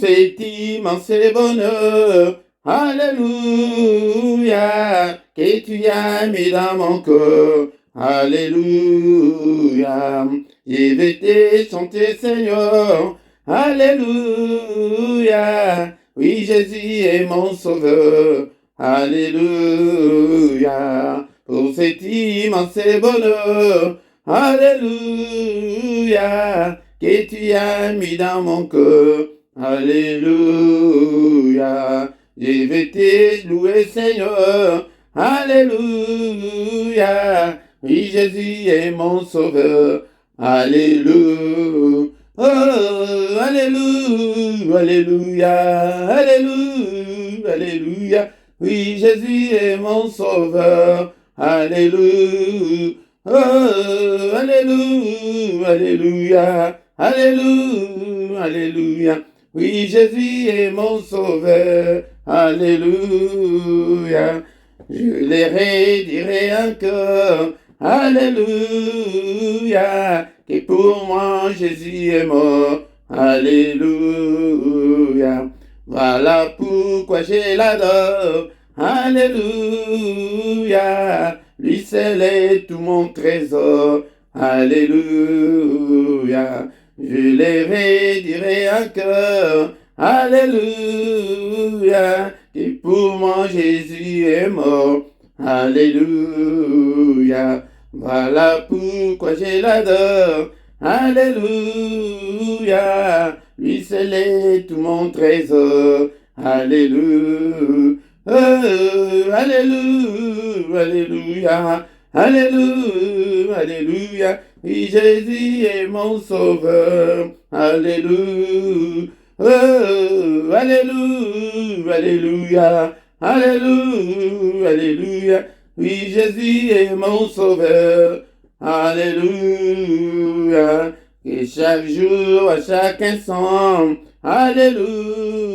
cet immense bonheur. Alléluia, que tu as mis dans mon cœur. Alléluia, je vais te chanter, Seigneur. Alléluia, oui, Jésus est mon sauveur. Alléluia, pour cet immense bonheur. Alléluia, que tu as mis dans mon cœur. Alléluia, je vais te louer, Seigneur. Alléluia, oui, Jésus est mon sauveur. Alléluia, oh, alléluia, alléluia, alléluia, alléluia, oui, Jésus est mon sauveur. Alléluia, oh, alléluia, alléluia, alléluia, alléluia, oui, Jésus est mon sauveur. Alléluia, je les redirai encore. Alléluia, que pour moi Jésus est mort. Alléluia, voilà pourquoi je l'adore. Alléluia, lui seul est tout mon trésor. Alléluia, je les redirai encore. Alléluia, que pour moi Jésus est mort. Alléluia, voilà pourquoi je l'adore. Alléluia, lui seul est tout mon trésor. Alléluia, oh, alléluia, alléluia, alléluia, alléluia, oui, Jésus est mon sauveur. Alléluia, oh, alléluia, alléluia, alléluia, alléluia, oui, Jésus est mon sauveur. Alléluia, et chaque jour, à chaque instant, alléluia,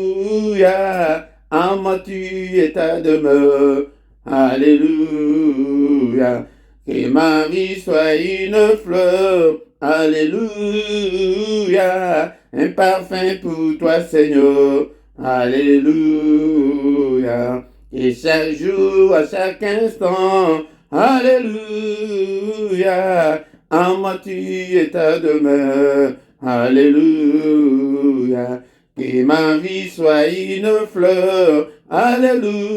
en moi tu es ta demeure. Alléluia, que ma vie soit une fleur. Alléluia, un parfum pour toi, Seigneur. Alléluia, et chaque jour, à chaque instant, alléluia, en moi tu es ta demeure. Alléluia, que ma vie soit une fleur. Alléluia,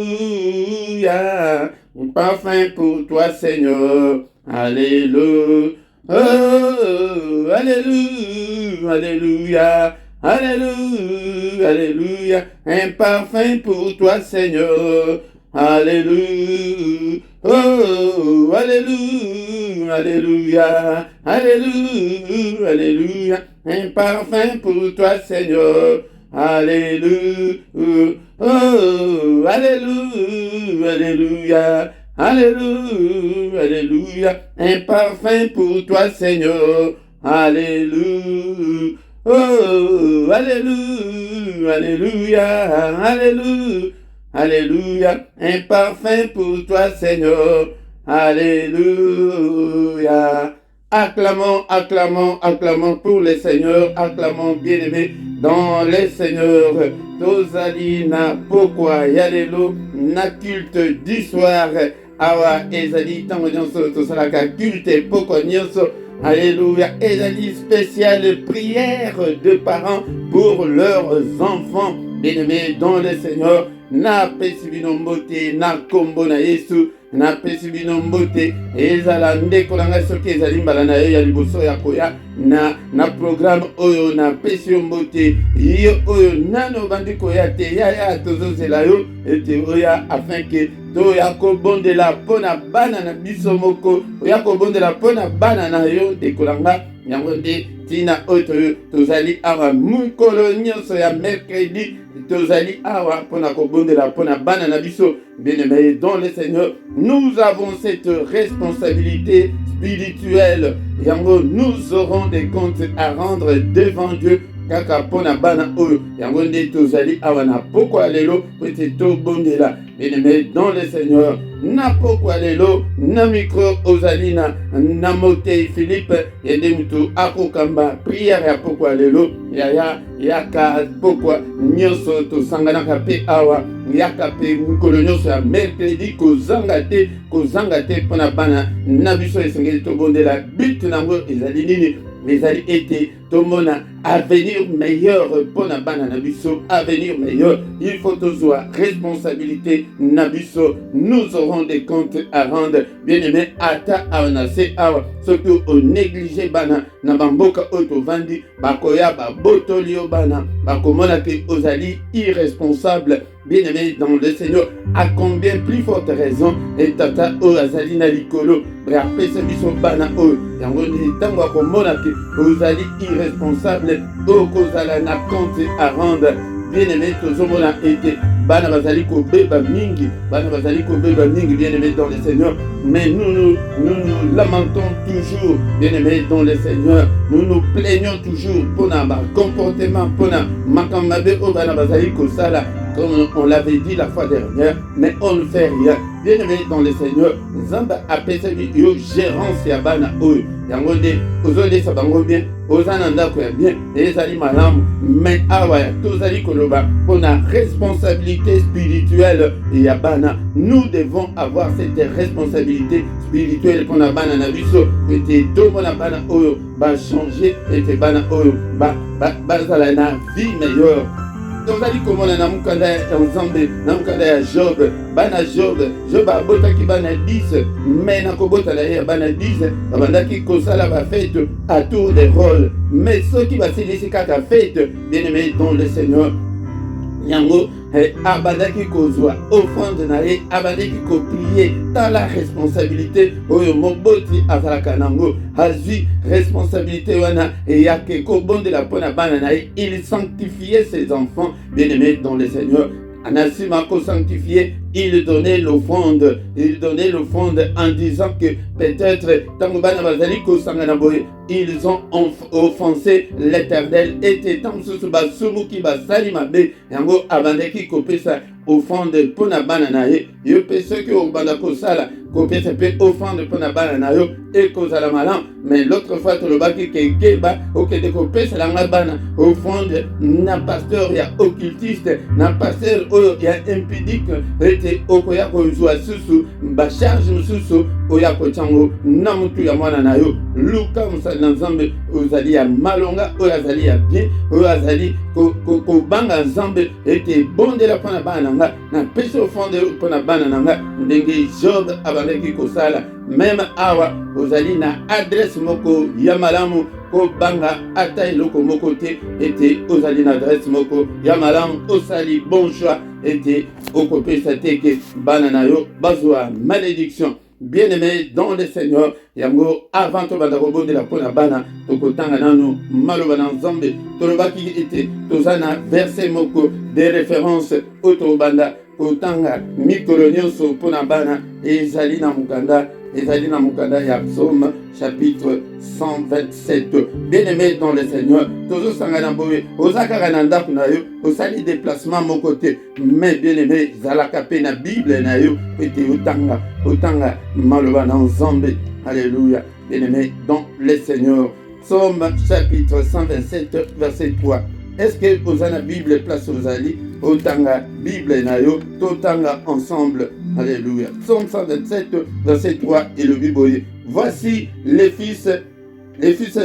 un parfum pour toi, Seigneur. Alléluia, oh, alléluia, alléluia, alléluia, alléluia, un parfum pour toi, Seigneur. Alléluia, oh, alléluia, alléluia, alléluia, alléluia, un parfum pour toi, Seigneur. Alléluia, oh, alléluia, alléluia, alléluia, alléluia, un parfum pour toi, Seigneur. Alléluia, oh, alléluia, alléluia, alléluia, alléluia, un parfum pour toi, Seigneur. Alléluia. Acclamons, acclamons, acclamons pour les seigneurs, acclamons bien-aimés dans les seigneurs. Tozali na pokwa yalelo na culte du soir. Awa ezali tango nyonso tosalaka culte pokwa nyonso. Alléluia. Ezali spéciale prière de parents pour leurs enfants. Bien-aimés dans le Seigneur, na pesi bino mbote na kombo na Yesu, na pesi bino mbote ezala ndeko na ngai soki ezali mbala na yo ya liboso ya koya na programme oyo na pesi yo mbote yo oyo nano bandi koya te ya tozozela yo ete oya afin ke toya kobondela mpona bana na biso moko, oya kobondela mpona bana na yo ndeko na nga yango nde tina oyo tozali awa mukolo nyonso ya mercredi tozali awa pona kobondela pona bana na biso. Bien-aimés dans le Seigneur, nous avons cette responsabilité spirituelle. Yango, nous aurons des comptes à rendre devant Dieu. Kaka pona bana oyo yango nde tozali awa na pokwa lelo pete tobondela. Bien-aimés dans le Seigneur, na pokwa lelo na micro ozali na Motei Philippe yende mutu akokamba prière ya pokwa lelo yaka pokwa nyonso tosanganaka pe awa yaka pe mukolo nyonso ya mercredi kozanga te mpona bana na biso esengeli tobondela but nango ezali nini ezali ete tomona avenir meilleur mpona bana na biso avenir meilleur. Il faut tozwa responsabilité na biso, nous aurons des comptes à rendre. Bien aimé ata awanase awa soki o négligé bana na bamboka oyo tovandi bakoya babotoli yo bana bakomona ke ozali irresponsable. Bien aimé dans le Seigneur, à combien plus forte raison et tata o azali na likolo apesa biso bana oyo yango ndi ntango akomona ke ozali irresponsable okozala na compte à rendre. Bien aimé tozomona ete bana bazali kobeba mingi bien aimé dans le Seigneur, mais nous lamentons toujours bien aimé dans le Seigneur, nous nous plaignons toujours pour notre comportement, pour notre makambabe o bana bazali kosala comme on l'avait dit la fois dernière, mais on ne fait rien. Bien aimé dans le Seigneur, Zamba apesa yo gérance ya bana oyo yango nde ozolesa bango bien ozana ndako ya bien ezali malamu, mais awa tozali koloba mpona responsabilité spirituelle ya bana. Nous devons avoir cette responsabilité spirituelle mpona bana na biso ete tomona bana oyo bachanger ete bana oyo bazala na vie meilleure. Tozali komona na mukanda ya Nzambe na mukanda ya Job abotaki bana 10 mais na kobota na ye bana 10 babandaki kosala ba fête à tour de rôle, mais soki basilisi kaka fête bien aimé dans le Seigneur yango abandaki kozwa offrande na ye abandaki koprier dans la responsabilité oyo moboti azalaka nango azwi responsabilité wana eyake kobondela mpona bana na ye. Il sanctifiait ses enfants bien aimés dans le Seigneur. Anasima ko sanctifié, il donnait l'offrande en disant que peut-être tango bana bazali ko sangana boye ils ont offensé l'Éternel et tant susu basumu ki basali mabe yango abandeki kopesa offrande pona bana na ye yo pe soki obanda kosala kopesa pe offrande pona bana na yo et kozala malam. Mais l'autre fois tolobaki ke keba okende kopesa langa bana offrande na pasteur ya occultiste na pasteur oyo ya impudique ete okoya kozwa susu ba charge mususu oya kochango na mutu ya mwana na yo luka musali na Nzambe ozali ya malonga oyo azali ya bien oyo azali kobanga Nzambe ete bondela mpona bana nanga na pesa offrande mpona bana nanga ndenge Job abandaki kosala. Même awa ozali na adresse moko ya malamu kobanga ata eloko moko te ete ozali na adresse moko ya malamu osali bon choix ete okopesa te ke bana na yo bazwa malédiction. Bien aimé dans le Seigneur yango avant tobanda kobondela mpona bana tokotanga nanu maloba na Nzambe tolobaki ete tozana verset moko de référence oyo tobanda kotanga mikolo nyonso mpona bana ezali na mukanda ya Psaume chapitre 127. Bien-aimé dans le Seigneur, tozo sangana boye ozakaka na ndako na yo osali déplacement moko te, mais bien-aimé zalaka pe na Bible na yo ete otanga maloba na Nzambe. Alléluia. Bien-aimé dans le Seigneur. Psaume chapitre 127 verset 3. Est-ce que vous avez la Bible place Rosali? Otanga Bible na yo, totanga ensemble. Alléluia. Psaume 127 verset 3 et le Bible. Voici les fils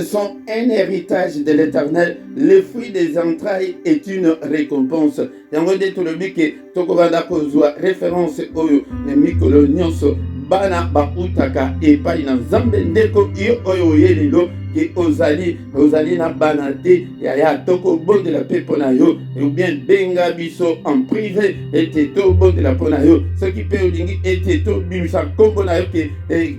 sont un héritage de l'Éternel. Le fruit des entrailles est une récompense. Yangonde to le bike tokobanda kozwa référence oyo mikolo nyonso bana ba utaka epai na Nzambe ndeko iyo oyo yelilo ke ozali na bana te ya toko bondela pe pona yo ou bien benga biso en privé ete to bondela pona yo soki pe olingi ete to bimisa kombo na yo ke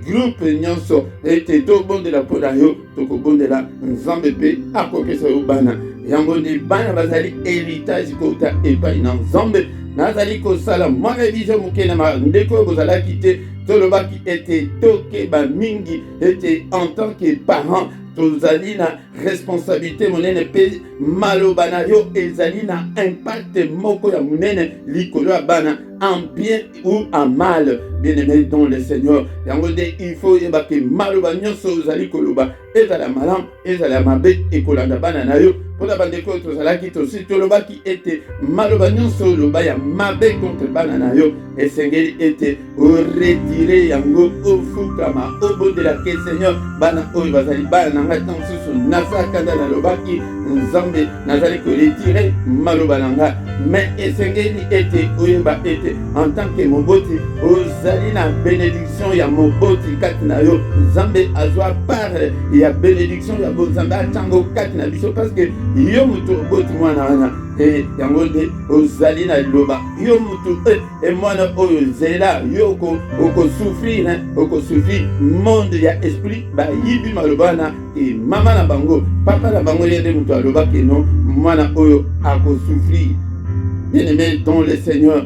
groupe nyonso ete to bondela pona yo toko bondela Nzambe pe akopesa yo bana yango ndi bana bazali héritage kota epai na Nzambe nazali kosala mwa révision moke na ndeko bozalaki te tolobaki ete tokeba mingi ete en tant que parent tozali na responsabilité monene pe maloba na yo ezali na impact moko ya monene likolo ya bana en bien ou en mal. Bien-aimé dans le Seigneur, il faut que maloba nyonso ozali koloba ezala malam ezala mabe ekolanda bana na yo. Pour la bande contre Zalaki, aussi Tolobaki était maloba nyonso loba ya mabe contre bana na yo. Et Seigneur était retiré yango ofukama au bout de la quai Seigneur bana oyo bazali bana nanga tant susu nasa kanda na lobaki nzambe nazali ko retirer maloba nanga. Mais Seigneur était oyeba était en tant que moboti ozali na bénédiction ya moboti kati na yo. Nzambe azwa part ya bénédiction ya bozamba tango kati na biso parce que yo mutu oboti mwana wana yango nde ozali na liloba yo mutu mwana oyo zela yo okosouffrir monde ya esprit bayibi maloba wana mama na bango papa na bango ye nde mutu alobaki no mwana oyo akosouffrir. Bien-aimé dans le Seigneur,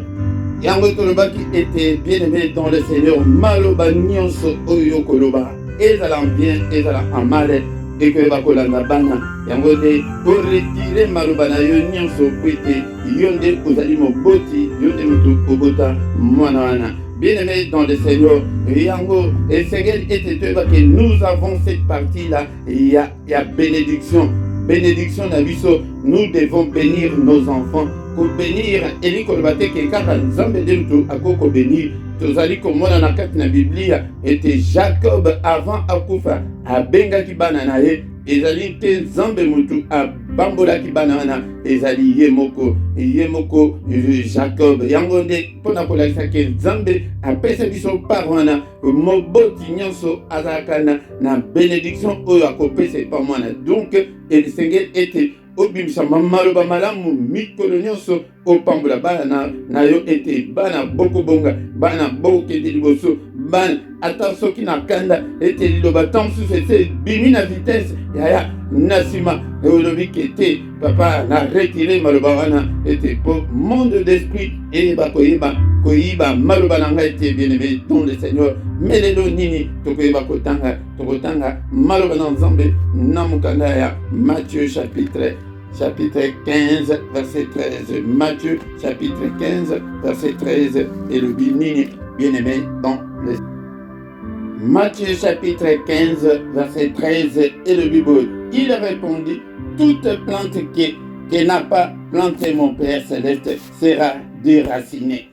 yango tolobaki était bien-aimé dans le Seigneur, maloba nyonso oyo koloba ezala en bien ezala en mal et que bakolanda bana yango nde oretire maloba na yo nyonso po ete yo nde ozali moboti yo nde mutu obota mwana wana. Bien-aimé dans le Seigneur, yango et Seigneur était que nous avons cette partie là, il y a bénédiction na biso, nous devons bénir nos enfants. Pour bénir eli kolobate ke kaka nzambe nde mutu akoko bénir. Tozali komona na kati na Biblia était Jacob avant akufa abengaki bana na ye ezali te nzambe mutu abambolaki bana wana ezali ye moko Jacob yango nde mpona kolakisa ke nzambe apesa biso par wana moboti nyonso azalaka na bénédiction oyo akopesa epa mwana. Donc Seigneur ete obimisa maloba malamu mikolo nyonso opambola bana na yo ete bana bokobonga bana bokende liboso bana ata soki na kanda ete liloba tant sous ete bimi na vitesse yaya na nsima eolobi kete papa na retire maloba wana ete po monde d'esprit eyeba koyiba maloba na ngai ete bien-aimé dans le Seigneur. Mais lelo nini tokoyeba tokotanga maloba na nzambe na mokanda ya Matthieu chapitre 15, verset 13. Matthieu, chapitre 15, verset 13. Et le bien-aimé dans le... Matthieu, chapitre 15, verset 13. Et le Bible, il répondit, toute plante qui n'a pas planté mon Père Céleste sera déracinée.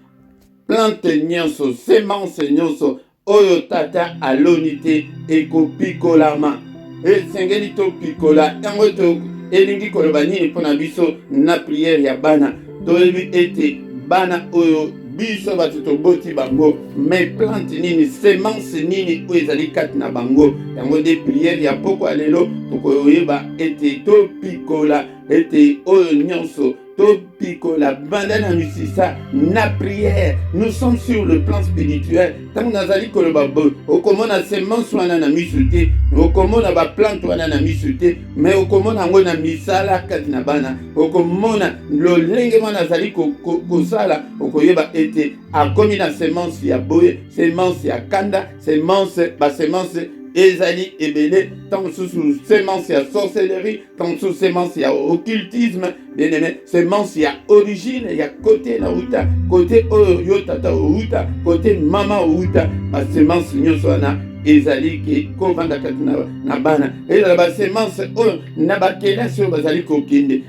Plante nyonso, semence nyonso, oyo tata à l'unité et kopikolama. Et sengeli to pikola, yango to elingi koloba nini mpona biso na priere ya bana toyebi ete bana oyo biso bato toboti bango mais plante nini semence nini oyo ezali kati na bango yango nde priere ya pokwa lelo tokoyeba ete topikola ete oyo nyonso topikola banda na misisa na prière. Nous sommes sur le plan spirituel. Tant nazali koloba bo okomona semence wana na misute okomona ba plante wana na misute mais okomona ngo na misala kati na bana okomona lolenge wana nazali kosala okoyeba ete akomi na semence ya boye semence ya kanda semence ezali ebele tant sous semence ya sorcellerie tant sous semence ya occultisme bien-aimé semence ya origine ya côté na uta côté oyo yo tata uta côté mama uta ba semence nyonso wana ezali ke kovanda kati na bana ezala ba semence oyo na bakelasi oyo bazali kokende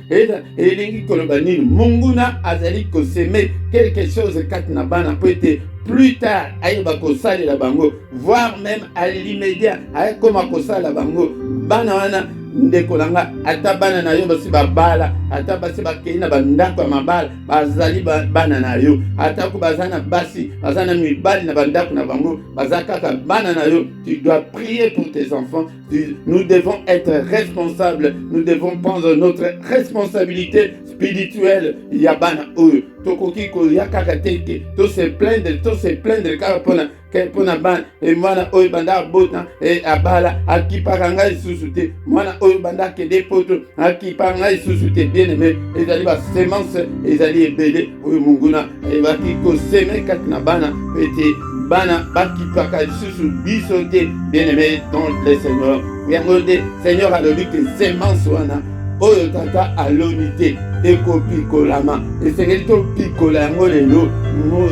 elingi koloba nini munguna azali koseme quelque chose kati na bana po ete plus tard ayeba kosalela bango voire même à l'immédiat ayekoma kosala bango bana wana ndeko nanga ata bana na yo basi babala ata basi bakei na bandako ya mabala bazali bana na yo ata ko bazana basi bazana mibali na bandako na bango bazakaka bana na yo. Tu dois prier pour tes enfants. Nous devons être responsables, nous devons prendre notre responsabilité spirituelle. Yabana oyo tokoki ko yakaka teke to se plaindre kaka pona bana e mwana oyo banda bota e abala akipaka ngai susu te mwana oyo banda kede poto akipaka ngai susu te. Bien-aimé ezali ba semence ezali ebele oyo munguna ebaki koseme kati na bana ete bana bakipaka susu biso te. Bien-aimé dans le Seigneur yango nde Seigneur alobi ke semence wana oyo tata à l'unité ekopikolama esengeli topikola yango lelo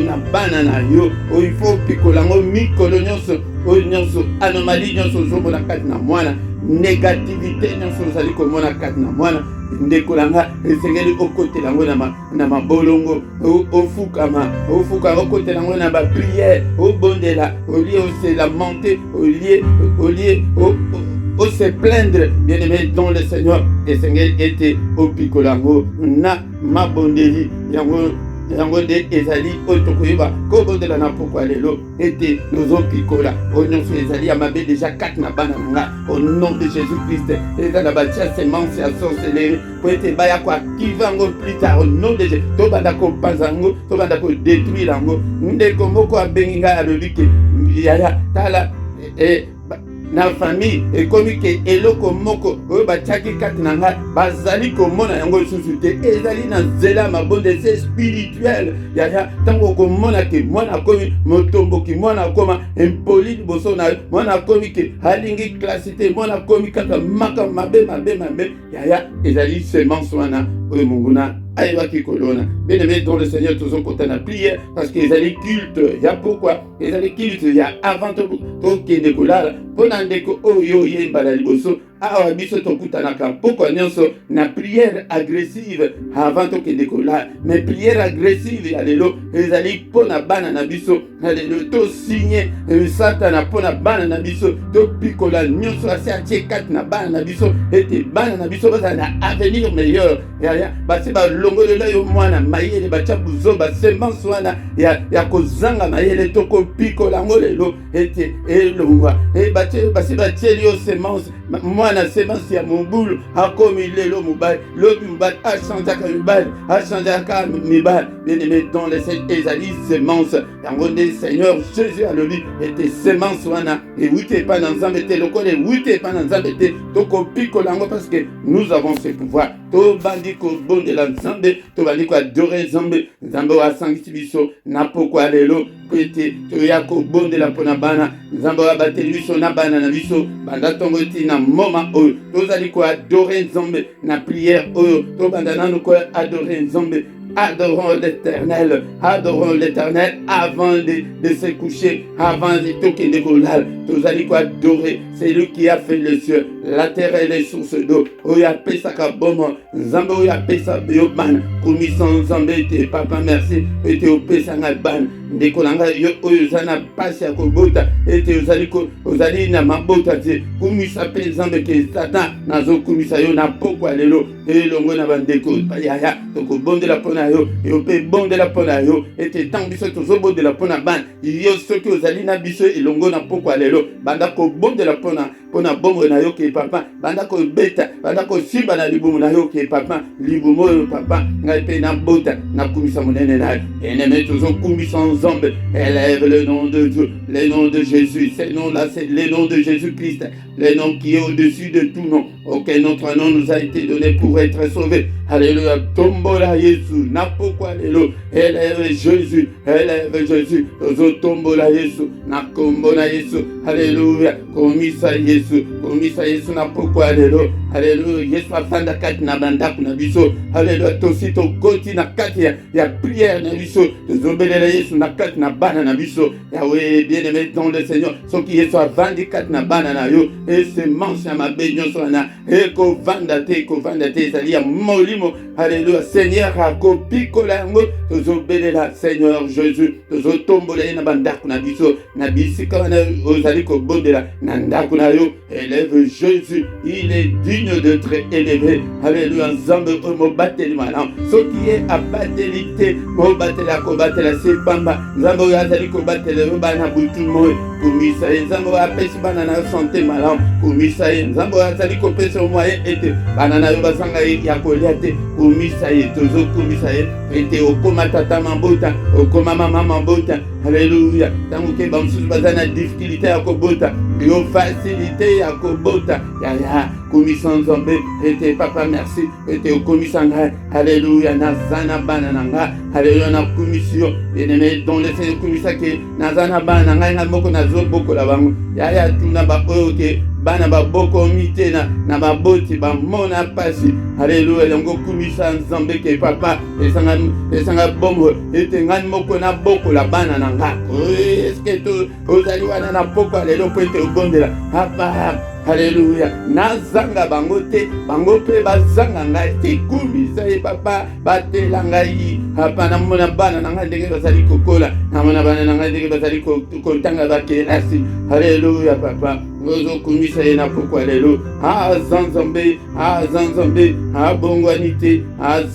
na bana na yo oyo ifo pikola yango mikolo nyonso oyo nyonso anomalie nyonso ozomona kati na mwana négativité nyonso ozali komona kati na mwana ndeko nanga esengeli okotela yango na mabolongo ofukama okotela yango na bapriere obondela olie oselamante olie au se plaindre, bien-aimé dans le Seigneur, et Seigneur était au picolango, na mabondeli, yango de ezali otokoyeba ko bondela na pourquoi lelo était nos picola, onon so ezali amabe déjà 4 na bana nga, au nom de Jésus-Christ, et dans la bâtia semence à sorcellerie, pour être baya quoi qui va encore plus tard au nom de Jésus, to banda ko panzango, to banda ko détruire lango, ndeko moko abenga alobike, yaya tala et na famille ekomi ke eloko moko oyo batiaki kati na ngai bazali komona yango lisusu te ezali na nzela mabonde se spirituel yaya ntango okomona ke mwana akomi motomboki mwana akoma impoli liboso na yo mwana akomi ke alingi klasi te mwana akomi kaka maka mabe yaya ezali semence wana oyo monguna ayebaki kolona bien-aimé dans le Seigneur tous côté na prière parce que ezali culte ya pourquoi ezali culte ya avant tokende kolala mpona ndeko oyo yemba na liboso awa biso tokutanaka pokwa nyonso na prière agressive avant tokende kolala mais prière agressive ya lelo ezali mpona bana na biso na lelo tosigne satana mpona bana na biso topikola nyonso asi atie kati na bana na biso ete bana na biso bazala na avenir meilleur yaya basi balongolela yo mwana mayele batya buzoba semence wana ya kozanga mayele tokopikola yango lelo ete elongwa basi batieli yo semence mwana semence ya mobulu akomi lelo mobali lobi mobali achangeaka mibali achangeaka mibali bien-aimé dans les ezali semence yango nde Seigneur Jésus alobi ete semence wana ewuti epai na nzambe te lokola ewuti epai na nzambe te tokopikola yango parce que nous avons ce pouvoir tobandi kobondela nzambe tobandi koadore nzambe nzambe oyo asangisi biso na pokwa lelo po ete toya kobondela mpona bana nzambe oyo abateli biso na bana na biso banda ntongo eti na moma oyo tozali koadore nzambe na prière oyo tobanda nanu koadore nzambe. Adorons l'Éternel avant de se coucher, avant de toquer de golal. Tous allez quoi adorer, c'est lui qui a fait le ciel, la terre et les sources d'eau. Oya pesaka bomo, Zambe oya pesa bioban, commission Zambe te papa merci, ete o pesa ban. Ndekolanga yo oyo zana pasi ya kobota, ete ozali na mabota te, kumisa pe Zambe ke Satan nazo kumisa yo na pokwa lelo, elongo na bandeko yaya, toko bonde la pona yo pe bondela pona yo ete tant biso tozobondela pona ban yo soki ozali na biso elongo na pokwa lelo banda ko bondela pona bongo na yo ke papa banda ko beta banda ko simba na libumu na yo ke papa libumu yo papa ngai pe na bota na kumisa monene na ennemi tozokumisa ensemble élève le nom de Dieu le nom de Jésus ce nom là c'est le nom de Jésus-Christ le nom qui est au-dessus de tout nom auquel notre nom nous a été donné pour être sauvé. Alléluia. Tombola Jésus. Na pourquoi lelo. Élève Jésus. Tombola Jésus. Na kombona Jésus. Alléluia. Komisa Jésus. Na pourquoi lelo. Alléluia. Yesu afanda kati na bandaku na biso. Alléluia. Tosi to koti na kati ya prière na biso. Tozobelela Yesu na kati na bana na biso. Yahweh bien-aimé dans le Seigneur. Soki Yesu avandi kati na bana na yo. Et se manche ya mabe nyonso na eko vanda te ezali ya molimo. Alléluia. Seigneur akopikola yango tozobelela Seigneur Jésus tozotombola ye na bandako na biso na bisika wana ozali kobondela na ndako na yo. Élève Jésus, il est digne d'être élevé. Alléluia. Nzambe oyo mobateli malamu soki ye abateli te mobatela kobatela sepamba nzambe oyo azali kobatela yo bana butu moyo komisa ye nzambe oyo apesi bana na yo sante malamu komisa ye nzambe oyo azali kopesa yo moyen ete bana na yo bazanga ya kolia te komisa ye tozokomisa ye ete okoma tata mabota okoma mama mabota. Alléluia. Tango ke bamosusu baza na difficulté ya kobota yo facilité ya kobota yaya komisa nzambe ete papa merci ete okomisa ngai. Alléluia. Nazana bana na ngai. Alléluia. Na commission bien-aimé dans le Seigneur komisa ke nazana bana na ngai na moko nazobokola bango yaya tuna ba oyo ke bana baboko mite na baboti bamona pasi. Alléluia, yango kumisa nzambe ke papa esanga bombo ete ngani moko na boko la bana na nga. Est-ce que tu ozali wana na poko lelo po ete obondela papa. Alléluia, nazanga bango te, bango pe bazanga ngai tikumisa ye papa batela ngai. Papa namona bana na ngai ndenge bazali kokola, namona bana na ngai ndenge bazali kotanga bakelasi. Alléluia papa, ozo kumisa ye na poko lelo. Zanzambe, zanzambe, bongwanite,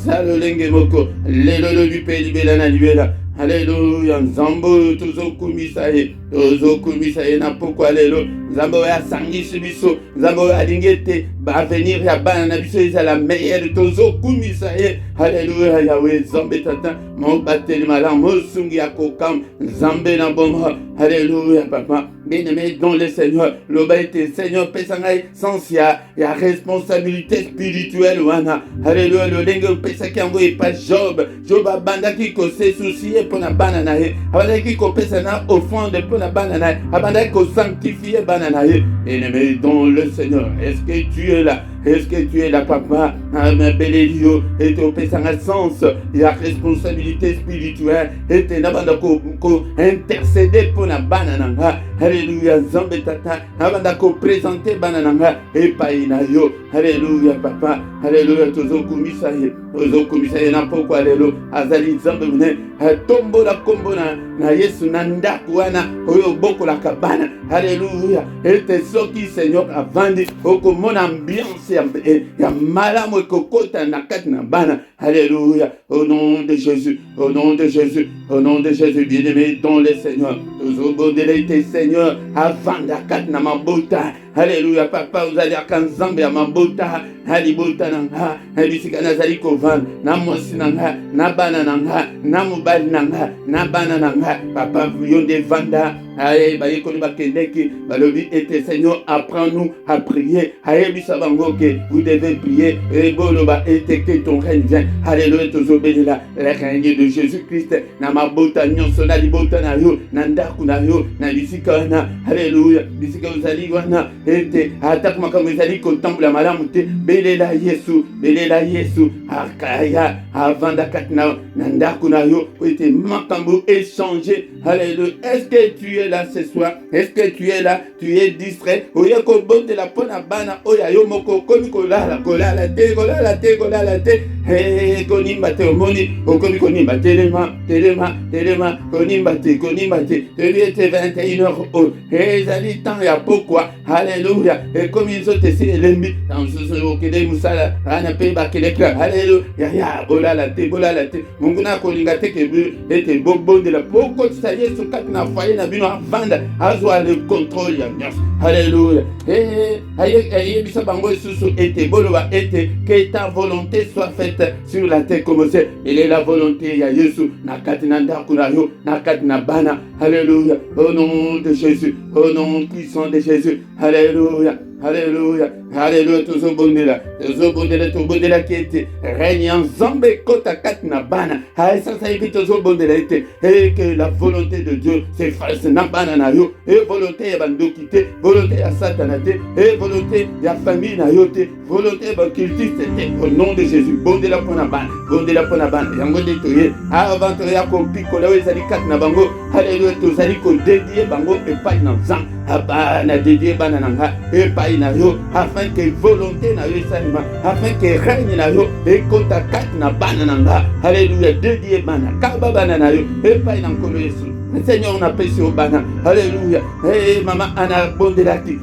zalo lenge moko lelo lo lipe libela na libela. Alléluia, nzambo tozokumisa ye na poko lelo. Nzambo ya sangisi biso, nzambo ya lingete avenir ya bana na biso ezala meilleur tozokumisa ye. Alléluia, Yahweh nzambe tata mobateli malamu mosungi ya kokam nzambe na bomba. Alléluia papa, bien-aimé dans le Seigneur, loba ete Seigneur pesa ngai sens ya responsabilité spirituelle wana. Alléluia, lo lenge pesa kango epa Job abandaki ko se soucier pona bana na ye, abandaki ko pesa na offrande pona bana na ye, abandaki ko sanctifier bana na ye. Bien-aimé dans le Seigneur, est-ce que tu es là? Est-ce que tu es là, papa? Belelio, et tu pèses un sens, il y a responsabilité spirituelle, et tu n'as pas intercéder pour la banananga. Alléluia, Zambé tata, avant de présenter banananga, et pas inayo. Alléluia, papa. Alléluia, tozo kumisaye, na poko alelo, azali Zambé mune, tombo la kombo na Yesu nanda kuana, oyo boko la kabana. Alléluia, et te soki Seigneur avandi, oko mon ambiance ya malamu kokota na kati na bana. Alléluia, au nom de Jésus, au nom de Jésus, au nom de Jésus, bien-aimé dans le Seigneur. Tozo bondelete Seigneur, avant da kati na mabota. Alléluia, papa, vous allez à Kanzambe à mabota, halibota nanga, habisika nazali kovan, na mosi nanga, na bana nanga, na mobali nanga, na bana nanga, papa, vous yonde vanda. Aye, baye koni bakendeki, balobi ete Seigneur, apprends-nous à prier. Aye, bisabangoke, vous devez prier. Et boloba ete que ton règne vient. Alléluia, tozobénila, le règne de Jésus-Christ. Na mabota nyonso na libota na yo, na ndaku na yo, na bisika na. Alléluia, bisika uzali wana ete ataku makambo ezali kotambola malamu te. Belela Yesu, akaya avanda kati na ndaku na yo, ete makambo échanger. Alléluia, est-ce que tu es là ce soir? Est-ce que tu es là? Tu es distrait? Oya ko bonde la pona bana oya yo moko komi kolala te. Hey, konimba te omoni, okomi konimba telema, konimba te. Tebi ete 21h. Hey, zali temps ya pokwa. Alléluia. Et comme ils ont essayé l'ennemi, dans ce okede musala, ana pe bakeleka. Alléluia. Ya bolala te. Munguna kolinga te kebu ete bonde la poko sa Yesu kat na foyer na bino avanda azwa le contrôle ya nyas. Alléluia. Aye bisa bango susu ete boloba ete que ta volonté soit faite sur la terre comme c'est. Il est la volonté ya Yesu na katina ndaku na yo na katina bana. Alléluia. Au nom de Jésus, au nom puissant de Jésus. Alléluia. Tozobondela kete règne ensemble kota katina bana. Sasa hivi tozobondela ete et que la volonté de Dieu s'efface na bana na yo, et volonté ya bandoki te, volonté ya satana te, et volonté ya famille na yo te, volonté ba cultiste te. Au nom de Jésus, bondela pona bana yango de toye avant to ya ko pikola ezali katina bango. Alléluia, tozali ko dédier bango epai na nzambe. Abana dédier bana nanga epai na yo, afin que volonté na yo salima, afin que règne na yo ekota katina bana nanga. Alléluia, dédier bana kaba bana na yo epai na nkolo Yesu. Seigneur, on appelle sur bana. Alléluia. Hey, maman ana bondelaki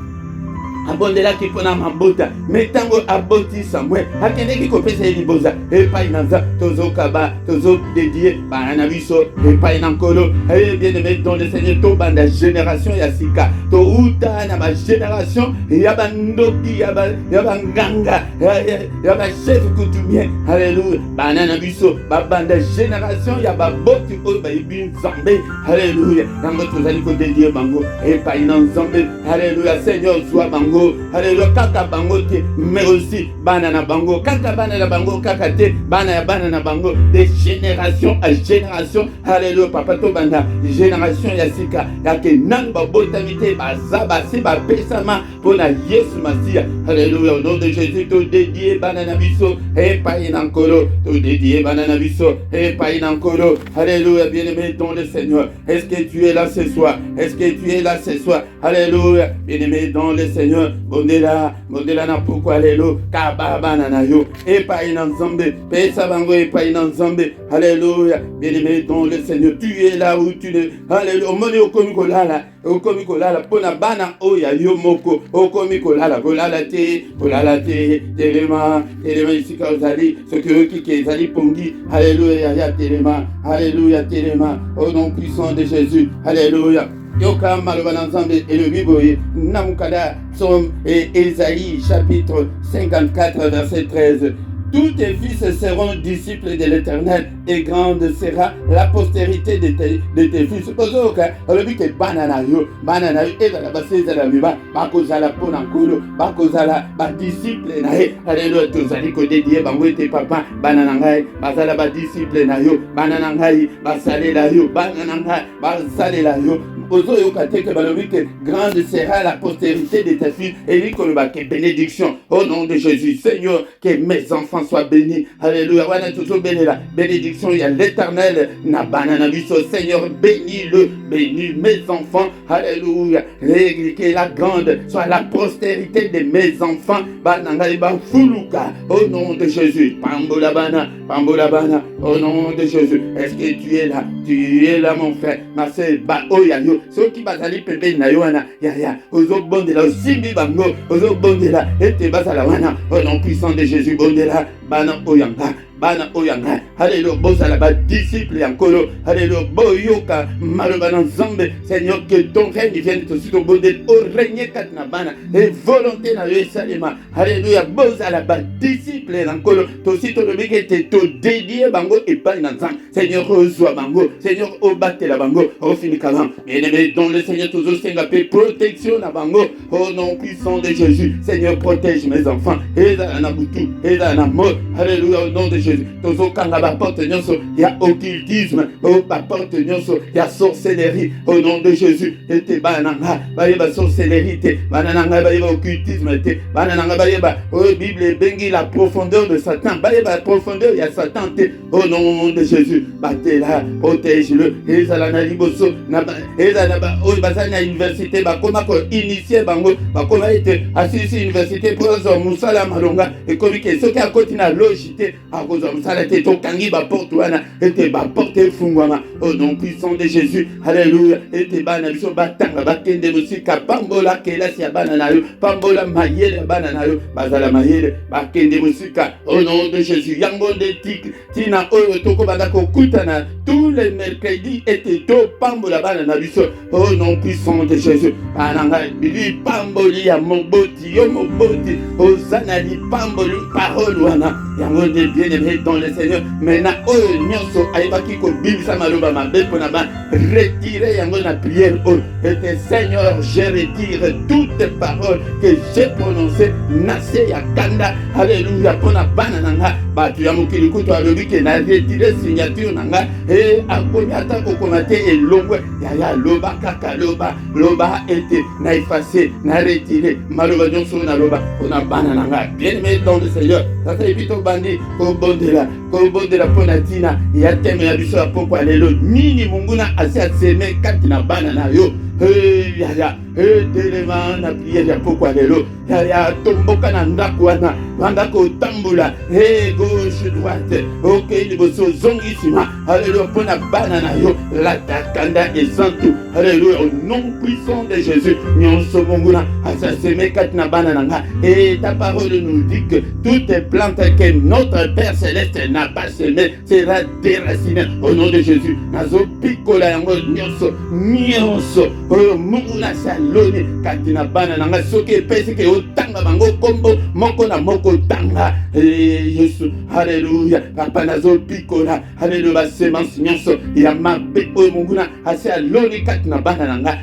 abondelaki pona mabota metango aboti samwe akendeki kopesa liboza epai na nza tozokaba tozodédier bana biso epai na nkolo. Bien-aimé dans le Seigneur, to banda génération ya sika to uta na ba génération ya bandoki ya banganga ya ba chef coutumier. Alléluia, bana na biso ba banda génération ya ba boti o ba ibin nzambe. Alléluia, yango tozali ko dédier bango epai na nzambe. Alléluia, Seigneur zwa bango bango, alléluia, kaka bango te, mais aussi bana na bango, kaka bana na bango, kaka te, bana na bango, de génération à génération, alléluia, papa to banda, génération ya sika, ya ke nan ba botamite, ba zaba, si ba pesama, pona Yesu Masia, alléluia, au nom de Jésus, tout dédié bana na biso, et pas inankolo, tout dédié bana na biso, et pas inankolo, alléluia, bien-aimé dans le Seigneur, est-ce que tu es là ce soir, est-ce que tu es là ce soir, alléluia, bien-aimé dans le Seigneur, bondela na pourquoi alléluia, kababa na yo, et pas inanzambe, pesa bango et pas inanzambe, alléluia, bien-aimé dans le Seigneur, tu es là où tu es, alléluia, omoni okomi kolala, pona bana oya yo moko, okomi kolala te, telema isika ozali, soki oyoki ke ezali pongi, alléluia, ya telema, au nom puissant de Jésus, alléluia. Yoka maloba na nzambe elobi boye na mukada Psaume et Ésaïe chapitre 54 verset 13. Tous tes fils seront disciples de l'Éternel et grande sera la postérité de tes fils. Ozoka olobi ke banana yo ezala basezala miba bakozala pona nkolo bakozala badisciple na ye. Alléluia, tozali kodedie bango ete papa bana na ngai bazala badisciple na yo, bana na ngai basalela yo, bana na ngai basalela yo. Ozoyoka te ke balobi ke grande sera la postérité de tes fils et lui koloba ke bénédiction au nom de Jésus. Seigneur, que mes enfants soient bénis. Alléluia. Wana toujours béni la bénédiction, il y a l'Éternel na banana biso. Seigneur, bénis-le, bénis mes enfants. Alléluia. Que la grande soit la postérité de mes enfants. Bananga ba fuluka au nom de Jésus. Pambola bana, au nom de Jésus. Est-ce que tu es là? Tu es là, mon frère, ma sœur. Ba oyayo. Ceux qui bazali pepe na yoana, ya. Ozo bondela, osimbi bango, ozo bondela, ete bazala wana. Au nom puissant de Jésus, bondela, bana oyanga, alléluia, bozala ba disciple yankolo, alléluia, boyoka maloba na nzambe. Seigneur, que ton règne vienne aussi au bondel, au règne katna bana, et volonté na yo esalema, alléluia, bozala ba disciple yankolo, tosi to lobike te to dédié bango et pas na nzambe. Seigneur, reçois bango, Seigneur, obate la bango, ofinika bango, bien-aimé dans le Seigneur, toujours senga pe protection na bango, au nom puissant de Jésus. Seigneur, protège mes enfants, eza na butu, eza na mort, alléluia, au nom de Jésus. Tozo kanga ba porte nyonso ya occultisme, o ba porte nyonso ya sorcellerie, au nom de Jésus. Ete bananga ba yeba sorcellerie te, bananga ba yeba occultisme te, bananga ba yeba o Bible bengi la profondeur de Satan, ba yeba la profondeur ya Satan te, au nom de Jésus. Batela, protège-le, ezala na liboso na ezala ba o bazali na université ba koma ko initier bango, ba koma ete asisi université pour zo musala malonga et comme que soki akoti na logité akozo musala te to kangi ba porte wana ete ba porte fungwama au nom puissant de Jésus. Alléluia. Ete bana biso batanga bakende musika pambola kelasi ya bana na yo, pambola mayele ya bana na yo, bazala mayele bakende musika au nom de Jésus. Yango de tina oyo toko banda ko kutana tous les mercredis ete to pambola bana na biso au nom puissant de Jésus. Bananga bili pamboli ya moboti yo moboti ozana li pamboli parole wana yango de bien-aimé dans le Seigneur. Maintenant oyo nyonso ayebaki ko bilisa maloba mabe pona ba retirer yango na prière oyo ete Seigneur, je retire toutes les paroles que j'ai prononcées nase ya kanda. Alléluia. Pona bana nanga batu ya mokili kutu alobi ke na retire signature nanga e akomi ata kokoma te elongwe ya loba kaka loba ete na effacer na retirer maloba nyonso na loba pona bana nanga bien-aimé dans le Seigneur. Sasa ebito bandi kobondela pona tina ya teme ya biso ya pokwa lelo nini munguna asi aseme kati na bana na yo. Telema na prière ya pokwa lelo ya tomboka na ndako wana banda kotambola gauche droite okei liboso zongisima. Alléluia. Pona bana na yo la takanda esantu. Alléluia. Au nom puissant de Jésus nyonso monguna asaseme kati na bana nanga. Et ta parole nous dit que toutes les plantes que notre Père Céleste n'a pas semées sera déracinée au nom de Jésus. Nazo pikola yango nyonso munguna saloni katina bana nanga soki pesi ke otanga bango kombo moko na moko tanga Yesu haleluya papa nazo pikola haleluya semence nyonso ya mabe oyo munguna ase aloni katina bana nanga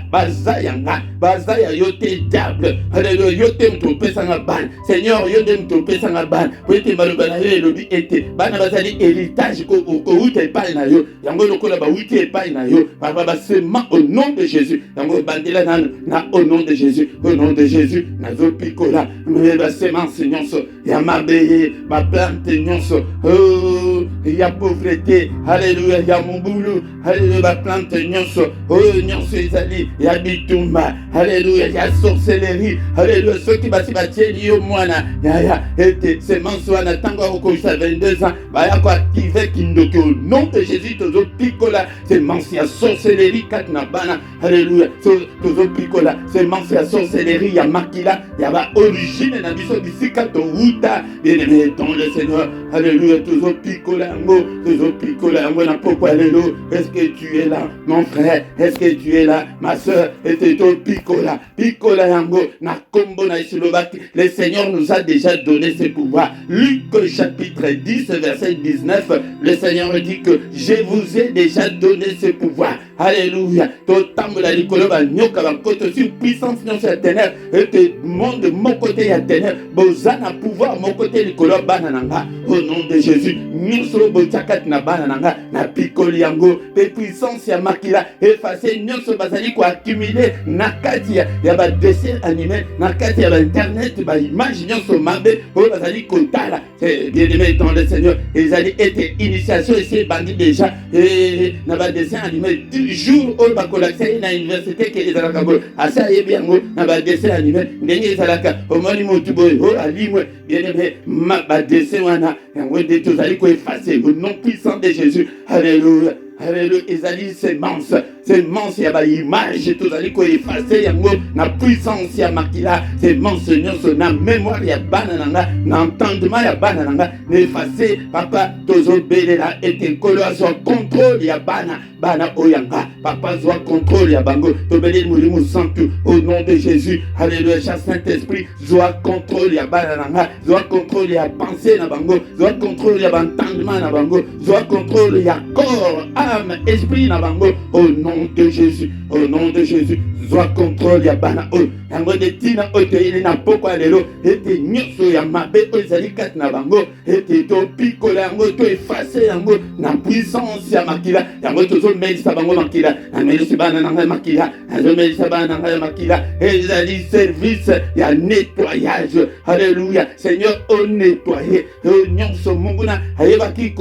bazaya yote diable haleluya yote mtu pesa nga bana Seigneur yote mtu pesa nga bana poete maloba na yo elobi ete bana bazali héritage ko uta epai na yo yango lokola ba uti epai na yo papa basema au nom de Jésus yango bandela na au nom de Jésus nazo pikola me ba semence nyonso ya mabe ba plante nyonso ya pauvreté haleluya ya mubulu haleluya ba plante nyonso nyonso ezali ya bitumba haleluya ya sorcellerie haleluya soki basi batieli yo mwana ya ete semence wana tango akokomisa 22 ans baya koactive kindoki au nom de Jésus tozo pikola semence ya sorcellerie kati na bana haleluya tozo pikola semence ya sorcellerie ya makila ya ba origine na biso bisika touta bien-aimé dans le Seigneur haleluya tozo pikola yango na pokwa lelo. Est-ce que tu es là mon frère, est-ce que tu es là ma soeur, et to pikola yango na kombo na isilobaki. Le Seigneur nous a déjà donné ce pouvoir. Luc chapitre 10 verset 19, le Seigneur dit que je vous ai déjà donné ce pouvoir. Alléluia. Totambola likolo ba nyoka ba koto sur puissance nyonso ya ténèbres et que monde mon côté ya ténèbres bozana pouvoir mon côté likolo bana nanga au nom de Jésus. Nyonso botakat na bana nanga na pikoli yango pe puissance ya makila effacer nyonso bazali ko accumuler na kati ya ba dessin animé na kati ya ba internet ba image nyonso mabe o bazali kotala. Bien-aimé dans le Seigneur, ils allaient être initiation ici bandi déjà et na ba dessin animé jour où bakolakisa na université ke ezalaka bo asa yebi yango na ba dessin animé ndenge ezalaka omoni motu boye alimwe bien-aimé ba dessin wana yango nde tozali ko effacer au nom puissant de Jésus. Alléluia. Alléluia. Ezali semence ya ba image tozali ko effacer yango na puissance ya makila semence nyonso na mémoire ya bana nanga na entendement ya bana nanga na effacer papa tozo belela ete kolo azwa contrôle ya bana oyanga papa zwa contrôle ya bango tobeli mulimu santu au nom de Jésus. Alléluia. Saint-Esprit zwa contrôle ya bana nanga zwa contrôle ya pensée na bango zwa contrôle ya entendement na bango zwa contrôle ya corps âme esprit na bango au nom de Jésus. Au nom de Jésus zwa contrôle ya bana o yango de tina otoyeli na pokwa lelo ete nyonso ya mabe ezali kati na bango ete topikola yango to effacer yango na puissance ya makila yango tozomelisa bango makila amelisi bana nanga makila azomelisa bana nanga makila ezali service ya nettoyage. Alléluia. Seigneur o nettoyer nyonso munguna ayebaki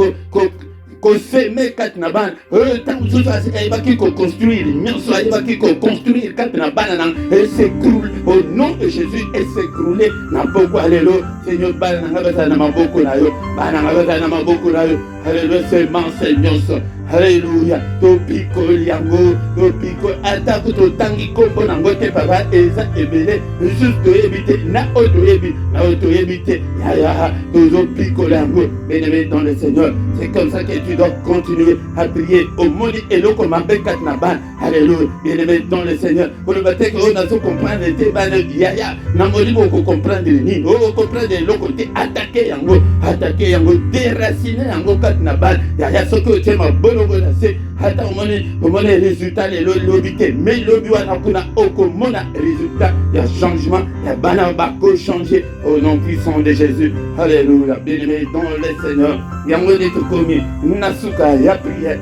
koseme kati na bana ntango mosusu ayebaki koconstruire nyonso ayebaki koconstruire kati na bana nanga esekroule au nom de Jésus esekroule na pokwa lelo. Seigneur bana nanga bazala na maboko na yo bana nanga bazala na maboko na yo. Alléluia. Semence nyonso Alléluia. Topikoli yango topiko atako totangi kombo nango te papa eza ebele juste toyebi te na otoyebi te ya tozopikola yango. Bien-aimé dans le Seigneur, c'est comme ça que tu dois continuer à prier au monde et le commander kati na ban. Alléluia. Bien-aimé dans le Seigneur, pour le baptême on a comprendre te ban ya na moli ko comprendre ni comprendre le côté attaquer yango déraciner yango kati na ban ya soko tema bono se hata umone résultat lelo lobi te mais lobi wana kuna okomona résultat ya changement ya bana bako changer au nom puissant de Jésus. Alléluia. Bien-aimé dans le Seigneur, yango de tokomi nasuka ya prière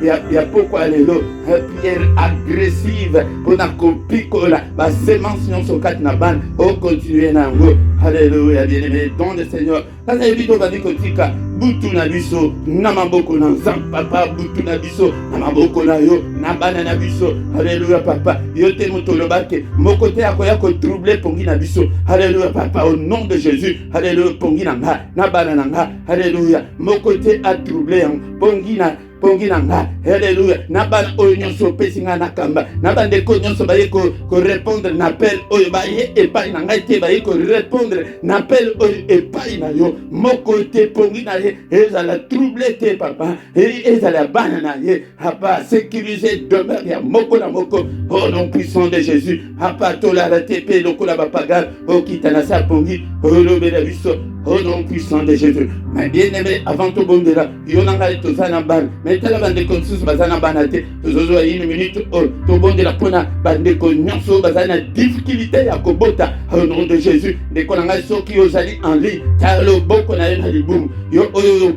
ya pourquoi lelo prière agressive pona kopikola ba semence nyonso kati na ban o continuer nango. Alléluia. Bien-aimé dans le Seigneur, ça c'est vite bandi kotika butu na biso na maboko na nzambe papa butu na biso na maboko na yo na bana na biso. Alléluia papa yo te moto lobake moko te akoya ko troubler pongi na biso. Alléluia papa au nom de Jésus. Alléluia pongi na nga na bana na nga. Alléluia moko te a troubler pongi pongi na nga. Alléluia. Na bana oyo nyonso pesi nga na kamba. Na bandeko nyonso baye ko répondre na appel oyo baye epai na ngai te baye ko répondre na appel oyo epai na yo. Moko te pongi na ye ezala troublé te papa. Ezala bana na ye. Papa sécuriser demeure ya moko na moko. Au nom puissant de Jésus. Papa tola la tepe lokola bapaga. O kitana sa pongi. O lobela biso. Au nom puissant de Jésus. Mais bien-aimé, avant tout bon de là, yon a gagné tout ça dans ban. Mais t'as la bande de consus, bazana banate. Tout ça, une minute, tout bon de la pona, bande de consus, bazana difficulté à kobota. Au nom de Jésus, des konangaso qui os allés en lit. Car le bon qu'on a eu dans les boum. Yo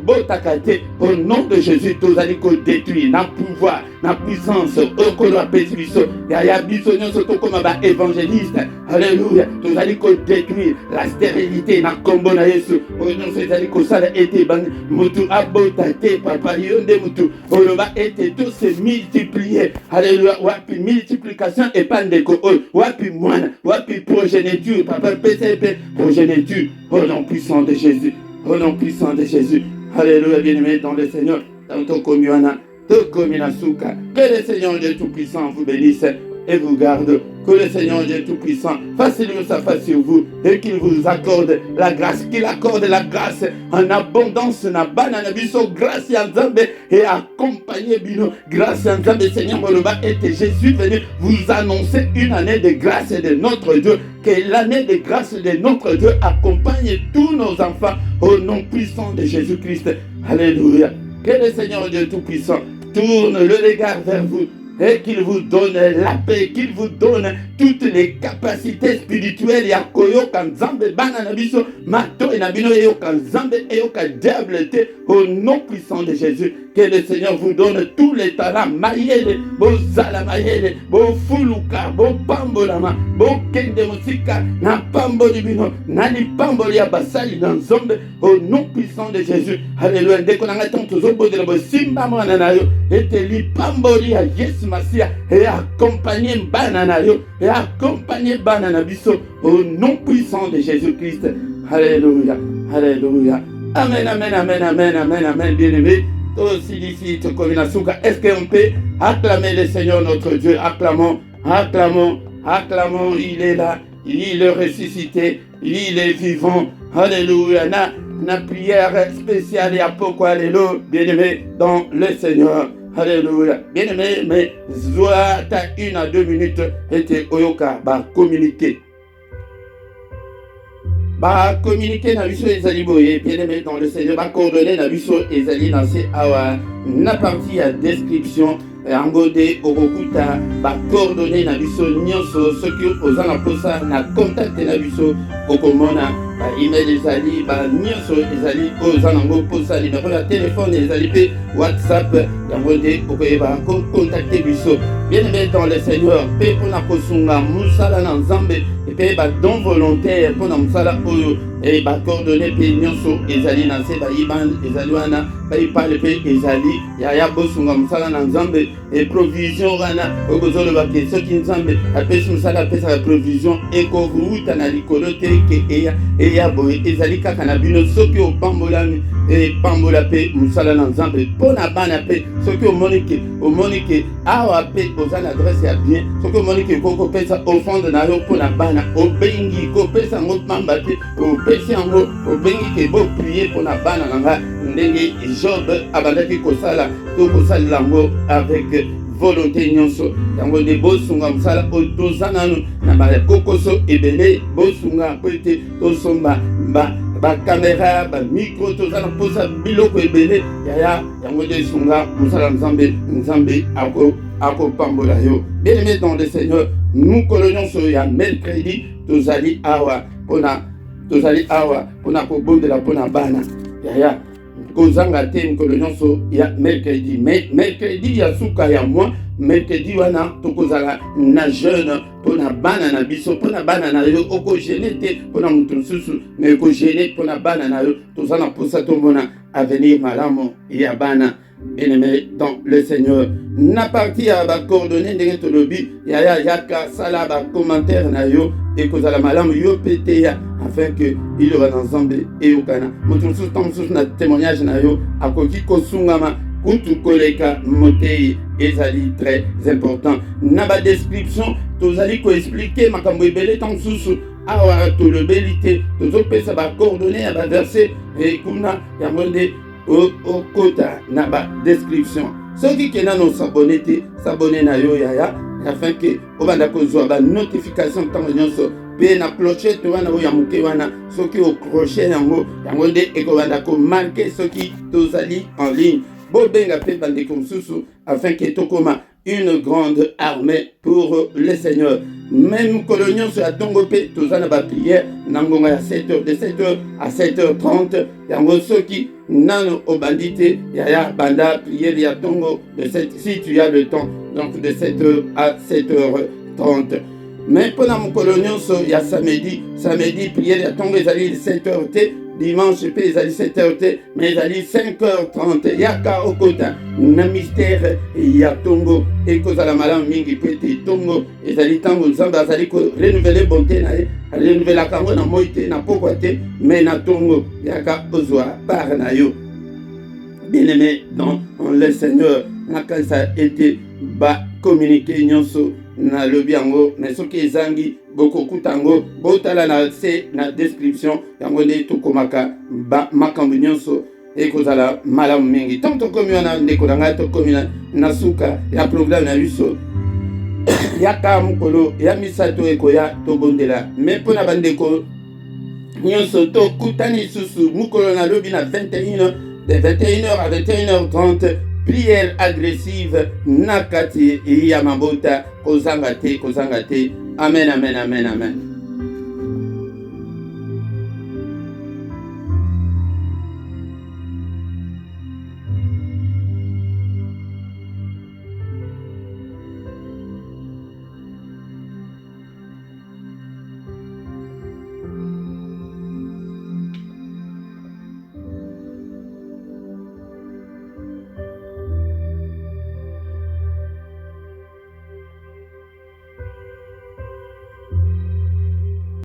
bota kate. Au nom de Jésus, tous allés ko détruire. N'a pouvoir, n'a puissance. Au kolo pétriso. Y'a bisognon surtout comme un évangéliste. Alléluia. Tous allés ko détruire la stérilité. N'a combo na Yesu. Au nom de Jésus, ko sala été bang. Mutu abota te papa yonde mutu. Oloba été tous se multiplier. Alléluia. Wapi multiplication et pandeko. Wapi moine. Wapi progéniture. Papa PCP. Progéniture. Au nom puissant de Jésus. Au nom puissant de Jésus. Alléluia, bien-aimé dans le Seigneur. Dans ton communion, ton communasuka. Que le Seigneur Dieu Tout-Puissant vous bénisse et vous garde. Que le Seigneur Dieu Tout-Puissant fasse sa face sur vous et qu'il vous accorde la grâce. Qu'il accorde la grâce en abondance. Na banana biso grâce en Zambé et accompagné bino. Grâce en Zambé, Seigneur Moloba était Jésus venu vous annoncer une année de grâce de notre Dieu. Que l'année de grâce de notre Dieu accompagne tous nos enfants au nom puissant de Jésus-Christ. Alléluia. Que le Seigneur Dieu Tout-Puissant tourne le regard vers vous et qu'il vous donne la paix, qu'il vous donne toutes les capacités spirituelles. Ya koyo kanzambe bana nabiso mato et nabino yo kanzambe et yo diable te au nom puissant de Jésus. Que le Seigneur vous donne tous les talents. Mayele, bo zala mayele, bo fuluka, bo pambolama, bo kende musika, na pambo libino, na li pambo ya basali dans zombe au nom puissant de Jésus. Alléluia. Dès qu'on a attendu tous autres de la simba mananayo, et te li pambo ya Yesu Masia, et accompagner bananayo, et accompagner bananabiso au nom puissant de Jésus-Christ. Alléluia. Alléluia. Amen, amen, amen, amen, amen, amen, bien-aimé. Aussi d'ici, est-ce qu'on peut acclamer le Seigneur notre Dieu? Acclamons, acclamons, acclamons. Il est là, il est ressuscité, il est vivant. Alléluia. Na prière spéciale à pourquoi alléluia, bien-aimé dans le Seigneur. Alléluia. Bien-aimé, mais soit à 1 à 2 minutes et oyoka va communiquer. Ba communiquer na biso ezali boye bien-aimé dans le Seigneur. Ba coordonner na biso ezali dans ces awa na partie à description angode okokuta ba coordonner na biso nyonso soki ozana posa na contact na biso okomona ba email ezali ba nyonso ezali ozana ngo posa numéro ya téléphone ezali pe WhatsApp angode okoyeba ko contacter biso bien-aimé dans le Seigneur pe pona kosunga musala na Nzambe et pe ba don volontaire pona musala oyo et ba coordonner pe nyonso ezali na se ba iban ezali wana ba ipale pe ezali ya bosunga musala na Nzambe et provision wana okozolo ba ke soki Nzambe apesi musala pesa la provision eko vuta na likolo te ke eya boye ezali kaka na bino soki opambolami et pambola pe musala na Nzambe pona bana pe soki omonike awa pe ozana adresse ya bien soki omonike koko pesa offrande na yo pona bana obengi ko pesa ngo mamba te opesi yango obengi ke bo prier pona bana nanga ndenge Job abandaki kosala to kosalela ngo avec volonté nyonso yango de bosunga musala otozana na ba kokoso ebele bosunga po ete tosomba ba caméra ba micro tozana posa biloko ebele yaya yango de sunga musala Nzambe ako pambola yo. Bien-aimé dans le Seigneur, nous colonions sur ya mercredi tozali awa pona ko bondela pona bana yaya kozanga te mokolo nyonso ya mercredi. Mais mercredi ya suka ya moi mercredi wana tokozala na jeune pona bana na biso pona bana na yo okogene te pona mutu mosusu mais okogene pona bana na yo tozana posa tomona avenir malamu ya bana. Bien-aimé dans le Seigneur, na partie à ba coordonner ndenge tolobi yaka sala ba commentaire na yo et kozala malamu yo pété ya afin que il aura ensemble et okana motu mosusu na témoignage na yo akoki kosungama kutu koleka motei ezali très important. Na ba description tozali ko expliquer makambo ebele tant susu awa tolobeli te tozopesa bacoordonné ya baverset kuna yango nde okota na badescription. Soki kena no sabone te sabone na yo yaya afin ke obanda kozwa banotification ntango nyonso mpe na clochette wana oyo ya moke wana soki ocroche yango nde ekobanda komarke soki tozali en ligne. Bobenga mpe bandeko mosusu afin ke tokoma une grande armée pour le Seigneur. Même colonion sur la tongo pe tozana ba prière nangonga ya 7h de 7h à 7h30 yango soki nano obandite ya banda prière ya tongo de 7 si tu as le temps donc de 7h à 7h30. Mais pendant mon colonion so ya samedi prière ya tongo ezali 7h te dimanche pe ezali 7h te mais ezali 5h30 yaka okota na mystère ya tongo ekozala malamu mingi pe te tongo ezali ntango nzambe azali ko renouveler bonté na ye renouvelaka yango na moi te na pokwa te mais na tongo yaka ozwa part na yo. Bien-aimé dans le Seigneur nakanisa ete communiquer nyonso na lobi yango mais soki ezangi bokokuta yango botala na se na description yango nde tokomaka makambo nyonso ekozala malamu mingi. Tant tokomi wana ndeko na ngai tokomi na suka ya programme na biso yaka mokolo ya misato ekoya tobondela me mpo na bandeko nyonso tokutani lisusu mokolo na lobi na 21h de 21h à 21h30 prière agressive nakati ya mabota kozanga te. Amen, amen, amen, amen.